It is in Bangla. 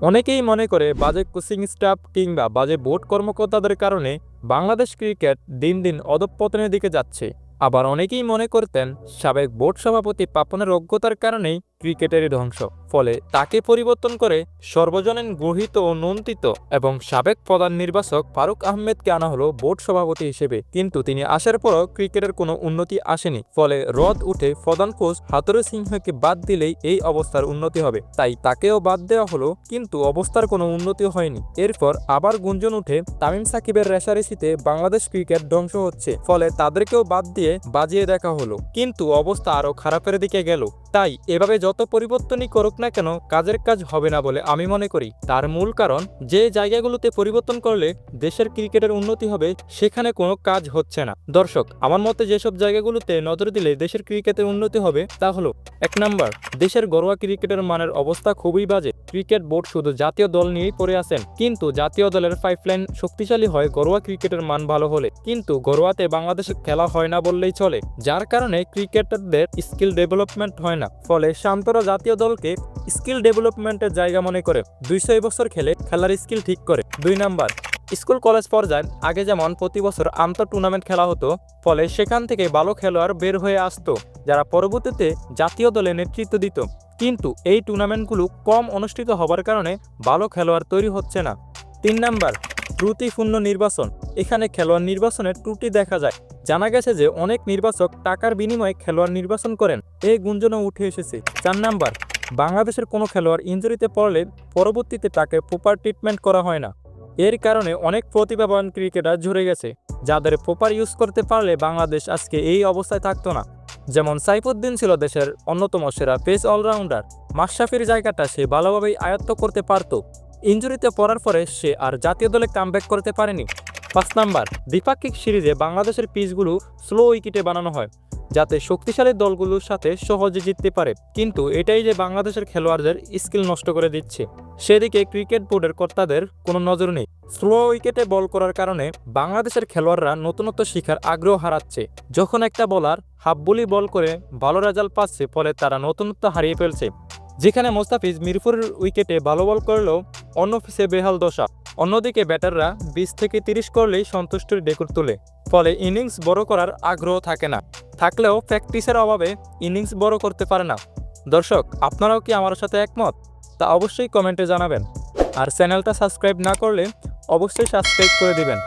অনেকেই মনে করে বাজে কোচিং স্টাফ কিংবা বাজে বোর্ড কর্মকর্তাদের কারণে বাংলাদেশ ক্রিকেট দিন দিন অধঃপতনের দিকে যাচ্ছে। আবার অনেকেই মনে করতেন সাবেক বোর্ড সভাপতি পাপনের অজ্ঞতার কারণেই ক্রিকেটেরই ধ্বংস, ফলে তাকে পরিবর্তন করে সর্বজনীন গৃহীত ও নন্দিত এবং সাবেক প্রধান নির্বাচক ফারুক আহমেদকে আনা হলো বোর্ড সভাপতি হিসেবে। কিন্তু তিনি আসার পরও ক্রিকেটের কোনো উন্নতি আসেনি, ফলে রদ উঠে প্রধান কোচ হাতুরু সিংহকে বাদ দিলেই এই অবস্থার উন্নতি হবে, তাই তাকেও বাদ দেওয়া হলো। কিন্তু অবস্থার কোনো উন্নতি হয়নি। এরপর আবার গুঞ্জন উঠে তামিম সাকিবের রেষারেষিতে বাংলাদেশ ক্রিকেট ধ্বংস হচ্ছে, ফলে তাদেরকেও বাদ দিয়ে বাজিয়ে দেখা হলো। কিন্তু অবস্থা আরো খারাপের দিকে গেল। তাই এভাবে যত পরিবর্তনই করুক না কেন কাজের কাজ হবে না বলে আমি মনে করি। তার মূল কারণ, যে জায়গাগুলোতে পরিবর্তন করলে দেশের ক্রিকেটের উন্নতি হবে সেখানে কোনো কাজ হচ্ছে না। দর্শক, আমার মতে যেসব জায়গাগুলোতে নজর দিলে দেশের ক্রিকেটের উন্নতি হবে তা হলো: 1 নাম্বার, দেশের ঘরোয়া ক্রিকেটের মানের অবস্থা খুবই বাজে। ক্রিকেট বোর্ড শুধু জাতীয় দল নিয়েই পড়ে আছেন, কিন্তু জাতীয় দলের পাইপলাইন শক্তিশালী হয় ঘরোয়া ক্রিকেটের মান ভালো হলে। কিন্তু ঘরোয়াতে বাংলাদেশে খেলা হয় না বললেই চলে, যার কারণে ক্রিকেটারদের স্কিল ডেভেলপমেন্ট হয় না। ফলে শান্তরা জাতীয় দলকে স্কিল ডেভেলপমেন্টের জায়গা মনে করে 200 বছর খেলে খেলার স্কিল ঠিক করে। 2 নাম্বার, স্কুল কলেজ পর্যায়ে আগে যেমন প্রতি বছর আন্তঃ টুর্নামেন্ট খেলা হতো, ফলে সেখান থেকে ভালো খেলোয়াড় বের হয়ে আসতো যারা পরবর্তীতে জাতীয় দলে নেতৃত্ব দিত। কিন্তু এই টুর্নামেন্টগুলো কম অনুষ্ঠিত হবার কারণে ভালো খেলোয়াড় তৈরি হচ্ছে না। 3 নাম্বার, ত্রুটিপূর্ণ নির্বাচন। এখানে খেলোয়াড় নির্বাচনের ত্রুটি দেখা যায়। জানা গেছে যে অনেক নির্বাচক টাকার বিনিময়ে খেলোয়াড় নির্বাচন করেন, এই গুঞ্জনও উঠে এসেছে। 4 নাম্বার, বাংলাদেশের কোনো খেলোয়াড় ইনজুরিতে পড়লে পরবর্তীতে তাকে প্রপার ট্রিটমেন্ট করা হয় না। এর কারণে অনেক প্রতিভাবান ক্রিকেটার ঝরে গেছে, যাদের প্রপার ইউজ করতে পারলে বাংলাদেশ আজকে এই অবস্থায় থাকতো না। যেমন সাইফুদ্দিন ছিল দেশের অন্যতম সেরা পেস অলরাউন্ডার, মাশরাফির জায়গাটা সে ভালোভাবেই আয়ত্ত করতে পারত। ইনজুরিতে পড়ার পরে সে আর জাতীয় দলে কামব্যাক করতে পারেনি। 5 নাম্বার, দ্বিপাক্ষিক সিরিজে বাংলাদেশের পিচগুলো স্লো উইকেটে বানানো হয়, যাতে শক্তিশালী দলগুলোর সাথে সহজে জিততে পারে। কিন্তু এটাই যে বাংলাদেশের খেলোয়াড়দের স্কিল নষ্ট করে দিচ্ছে, সেদিকে ক্রিকেট বোর্ডের কর্তাদের কোনো নজর নেই। স্লো উইকেটে বল করার কারণে বাংলাদেশের খেলোয়াড়রা নতুনত্ব শিখার আগ্রহ হারাচ্ছে। যখন একটা বোলার হাফ বলি বল করে ভালো রেজাল্ট পাচ্ছে, ফলে তারা নতুনত্ব হারিয়ে ফেলছে। যেখানে মোস্তাফিজ মিরপুরের উইকেটে ভালো বল করলেও অন্য পিচে বেহাল দশা। অন্যদিকে ব্যাটাররা 20 থেকে 30 করলেই সন্তুষ্টির রেকর্ড তোলে, ফলে ইনিংস বড় করার আগ্রহ থাকে না। থাকলেও প্র্যাকটিসের অভাবে ইনিংস বড় করতে পারে না। দর্শক, আপনারাও কি আমার সাথে একমত? তা অবশ্যই কমেন্টে জানাবেন। আর চ্যানেলটা সাবস্ক্রাইব না করলে অবশ্যই সাবস্ক্রাইব করে দিবেন।